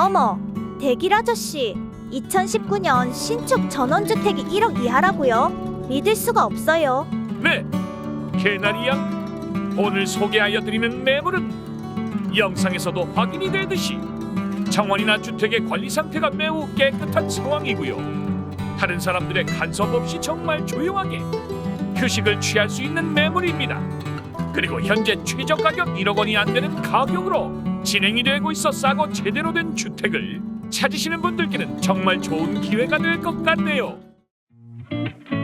어머, 대길 아저씨, 2019년 신축 전원주택이 1억 이하라고요? 믿을 수가 없어요. 네, 개나리 양. 오늘 소개하여드리는 매물은 영상에서도 확인이 되듯이 정원이나 주택의 관리 상태가 매우 깨끗한 상황이고요. 다른 사람들의 간섭 없이 정말 조용하게 휴식을 취할 수 있는 매물입니다. 그리고 현재 최저 가격 1억 원이 안 되는 가격으로 진행이 되고 있어 싸고 제대로 된 주택을 찾으시는 분들께는 정말 좋은 기회가 될 것 같네요.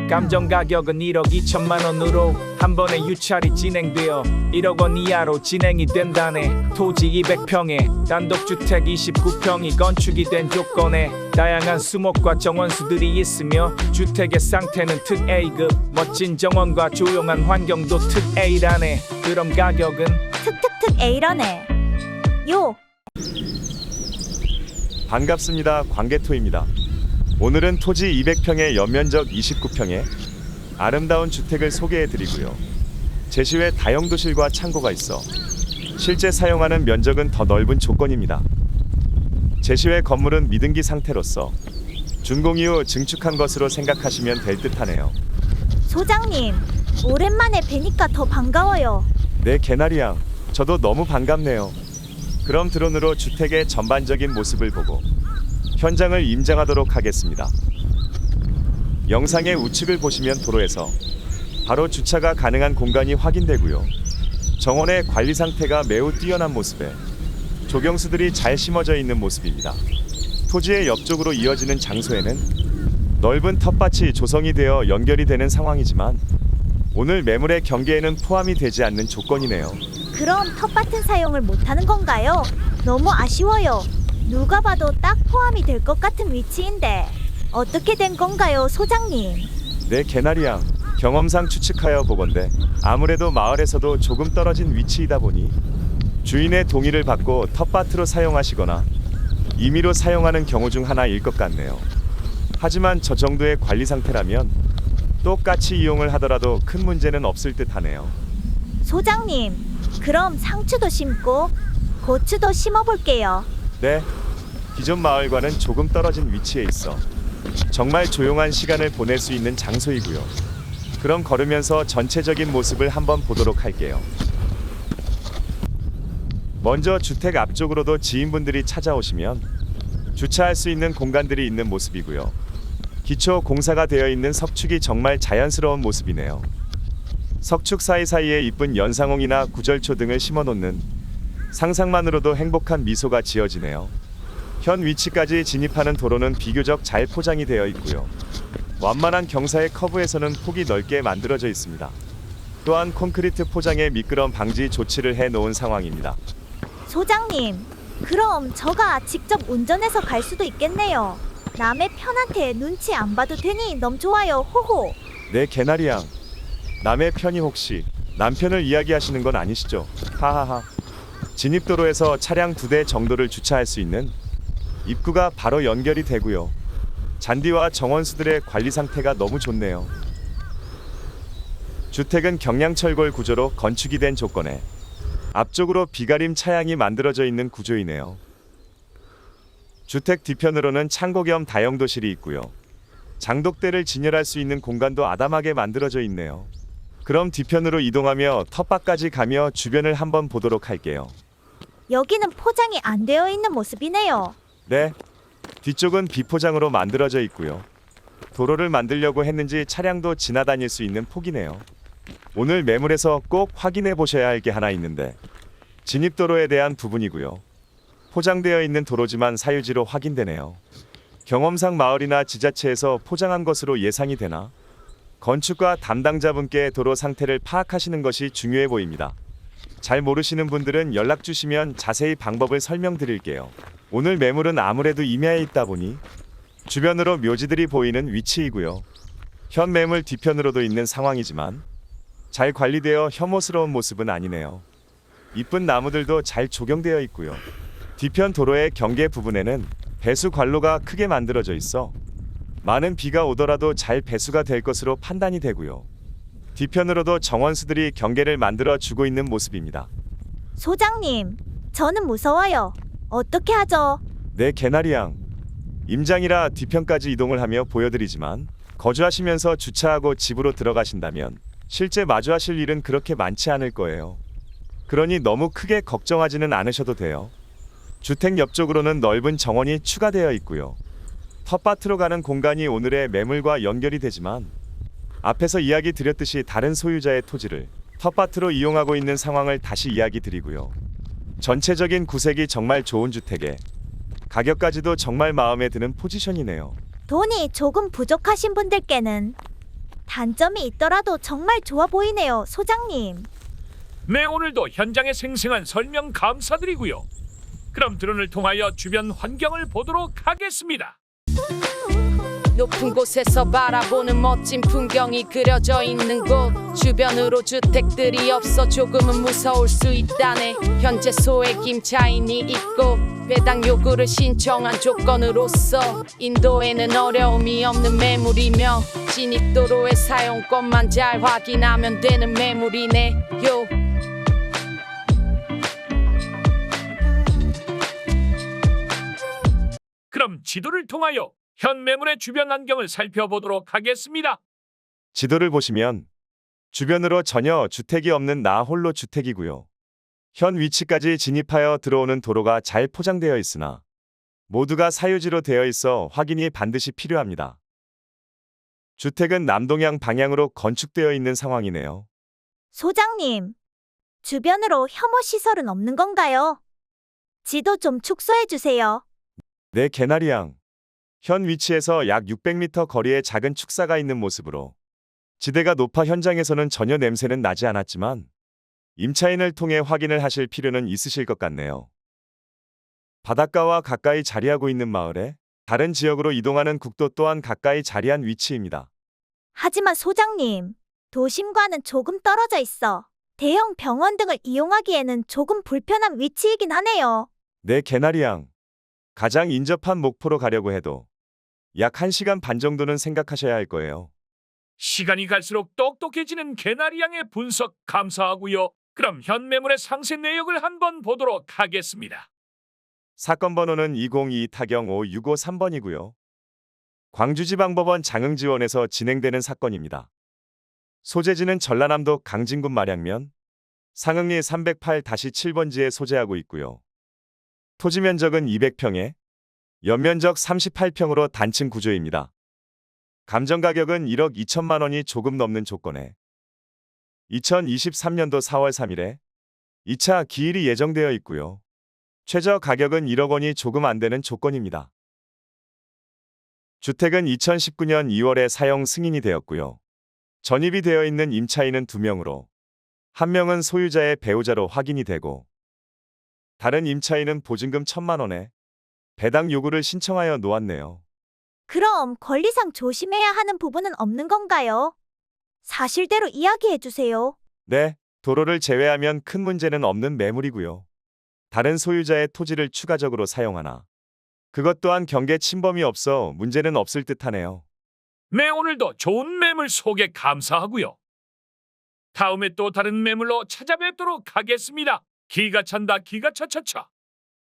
감정 가격은 1억 2천만 원으로 한 번에 유찰이 진행되어 1억 원 이하로 진행이 된다네. 토지 200평에 단독주택 29평이 건축이 된 조건에 다양한 수목과 정원수들이 있으며 주택의 상태는 특 A급, 멋진 정원과 조용한 환경도 특 A라네. 그럼 가격은 특특특 A라네. 요. 반갑습니다. 광개토입니다. 오늘은 토지 200평에 연면적 29평에 아름다운 주택을 소개해드리고요. 제시외 다용도실과 창고가 있어 실제 사용하는 면적은 더 넓은 조건입니다. 제시외 건물은 미등기 상태로서 준공 이후 증축한 것으로 생각하시면 될 듯하네요. 소장님, 오랜만에 뵈니까 더 반가워요. 네, 개나리양. 저도 너무 반갑네요. 그럼 드론으로 주택의 전반적인 모습을 보고 현장을 임장하도록 하겠습니다. 영상의 우측을 보시면 도로에서 바로 주차가 가능한 공간이 확인되고요. 정원의 관리 상태가 매우 뛰어난 모습에 조경수들이 잘 심어져 있는 모습입니다. 토지의 옆쪽으로 이어지는 장소에는 넓은 텃밭이 조성이 되어 연결이 되는 상황이지만 오늘 매물의 경계에는 포함이 되지 않는 조건이네요. 그럼 텃밭은 사용을 못하는 건가요? 너무 아쉬워요. 누가 봐도 딱 포함이 될 것 같은 위치인데 어떻게 된 건가요, 소장님? 네, 개나리양. 경험상 추측하여 보건대 아무래도 마을에서도 조금 떨어진 위치이다 보니 주인의 동의를 받고 텃밭으로 사용하시거나 임의로 사용하는 경우 중 하나일 것 같네요. 하지만 저 정도의 관리 상태라면 똑같이 이용을 하더라도 큰 문제는 없을 듯하네요. 소장님, 그럼 상추도 심고 고추도 심어볼게요. 네, 기존 마을과는 조금 떨어진 위치에 있어 정말 조용한 시간을 보낼 수 있는 장소이고요. 그럼 걸으면서 전체적인 모습을 한번 보도록 할게요. 먼저 주택 앞쪽으로도 지인분들이 찾아오시면 주차할 수 있는 공간들이 있는 모습이고요. 기초 공사가 되어 있는 석축이 정말 자연스러운 모습이네요. 석축 사이사이에 이쁜 연상홍이나 구절초 등을 심어놓는 상상만으로도 행복한 미소가 지어지네요. 현 위치까지 진입하는 도로는 비교적 잘 포장이 되어 있고요. 완만한 경사의 커브에서는 폭이 넓게 만들어져 있습니다. 또한 콘크리트 포장에 미끄럼 방지 조치를 해놓은 상황입니다. 소장님, 그럼 저가 직접 운전해서 갈 수도 있겠네요. 남의 편한테 눈치 안 봐도 되니 너무 좋아요. 호호. 네, 개나리양. 남의 편이 혹시 남편을 이야기하시는 건 아니시죠? 하하하. 진입도로에서 차량 2대 정도를 주차할 수 있는 입구가 바로 연결이 되고요. 잔디와 정원수들의 관리 상태가 너무 좋네요. 주택은 경량철골 구조로 건축이 된 조건에 앞쪽으로 비가림 차양이 만들어져 있는 구조이네요. 주택 뒤편으로는 창고 겸 다용도실이 있고요. 장독대를 진열할 수 있는 공간도 아담하게 만들어져 있네요. 그럼 뒤편으로 이동하며 텃밭까지 가며 주변을 한번 보도록 할게요. 여기는 포장이 안 되어 있는 모습이네요. 네, 뒤쪽은 비포장으로 만들어져 있고요. 도로를 만들려고 했는지 차량도 지나다닐 수 있는 폭이네요. 오늘 매물에서 꼭 확인해 보셔야 할 게 하나 있는데 진입도로에 대한 부분이고요. 포장되어 있는 도로지만 사유지로 확인되네요. 경험상 마을이나 지자체에서 포장한 것으로 예상이 되나 건축가 담당자분께 도로 상태를 파악하시는 것이 중요해 보입니다. 잘 모르시는 분들은 연락 주시면 자세히 방법을 설명드릴게요. 오늘 매물은 아무래도 임야에 있다 보니 주변으로 묘지들이 보이는 위치이고요. 현 매물 뒤편으로도 있는 상황이지만 잘 관리되어 혐오스러운 모습은 아니네요. 이쁜 나무들도 잘 조경되어 있고요. 뒤편 도로의 경계 부분에는 배수 관로가 크게 만들어져 있어 많은 비가 오더라도 잘 배수가 될 것으로 판단이 되고요. 뒤편으로도 정원수들이 경계를 만들어 주고 있는 모습입니다. 소장님, 저는 무서워요. 어떻게 하죠? 네, 개나리양. 임장이라 뒤편까지 이동을 하며 보여드리지만 거주하시면서 주차하고 집으로 들어가신다면 실제 마주하실 일은 그렇게 많지 않을 거예요. 그러니 너무 크게 걱정하지는 않으셔도 돼요. 주택 옆쪽으로는 넓은 정원이 추가되어 있고요. 텃밭으로 가는 공간이 오늘의 매물과 연결이 되지만 앞에서 이야기 드렸듯이 다른 소유자의 토지를 텃밭으로 이용하고 있는 상황을 다시 이야기 드리고요. 전체적인 구색이 정말 좋은 주택에 가격까지도 정말 마음에 드는 포지션이네요. 돈이 조금 부족하신 분들께는 단점이 있더라도 정말 좋아 보이네요, 소장님. 네, 오늘도 현장의 생생한 설명 감사드리고요. 그럼 드론을 통하여 주변 환경을 보도록 하겠습니다. 높은 곳에서 바라보는 멋진 풍경이 그려져 있는 곳. 주변으로 주택들이 없어 조금은 무서울 수 있다네. 현재 소액 임차인이 있고 배당 요구를 신청한 조건으로서 인도에는 어려움이 없는 매물이며 진입도로의 사용권만 잘 확인하면 되는 매물이네요. 그럼 지도를 통하여 현 매물의 주변 환경을 살펴보도록 하겠습니다. 지도를 보시면 주변으로 전혀 주택이 없는 나 홀로 주택이고요. 현 위치까지 진입하여 들어오는 도로가 잘 포장되어 있으나 모두가 사유지로 되어 있어 확인이 반드시 필요합니다. 주택은 남동향 방향으로 건축되어 있는 상황이네요. 소장님, 주변으로 혐오 시설은 없는 건가요? 지도 좀 축소해 주세요. 네, 개나리양. 현 위치에서 약 600m 거리에 작은 축사가 있는 모습으로 지대가 높아 현장에서는 전혀 냄새는 나지 않았지만 임차인을 통해 확인을 하실 필요는 있으실 것 같네요. 바닷가와 가까이 자리하고 있는 마을에 다른 지역으로 이동하는 국도 또한 가까이 자리한 위치입니다. 하지만 소장님, 도심과는 조금 떨어져 있어 대형 병원 등을 이용하기에는 조금 불편한 위치이긴 하네요. 네, 개나리양. 가장 인접한 목포로 가려고 해도 약 1시간 반 정도는 생각하셔야 할 거예요. 시간이 갈수록 똑똑해지는 개나리 양의 분석 감사하고요. 그럼 현 매물의 상세 내역을 한번 보도록 하겠습니다. 사건 번호는 202-565-3번이고요. 광주지방법원 장흥지원에서 진행되는 사건입니다. 소재지는 전라남도 강진군 마량면 상흥리 308-7번지에 소재하고 있고요. 토지 면적은 200평에 연면적 38평으로 단층 구조입니다. 감정 가격은 1억 2천만 원이 조금 넘는 조건에 2023년도 4월 3일에 2차 기일이 예정되어 있고요. 최저 가격은 1억 원이 조금 안 되는 조건입니다. 주택은 2019년 2월에 사용 승인이 되었고요. 전입이 되어 있는 임차인은 2명으로 1명은 소유자의 배우자로 확인이 되고 다른 임차인은 보증금 1,000만 원에 배당 요구를 신청하여 놓았네요. 그럼 권리상 조심해야 하는 부분은 없는 건가요? 사실대로 이야기해 주세요. 네, 도로를 제외하면 큰 문제는 없는 매물이고요. 다른 소유자의 토지를 추가적으로 사용하나 그것 또한 경계 침범이 없어 문제는 없을 듯하네요. 네, 오늘도 좋은 매물 소개 감사하고요. 다음에 또 다른 매물로 찾아뵙도록 하겠습니다. 기가 찬다, 기가 차차차.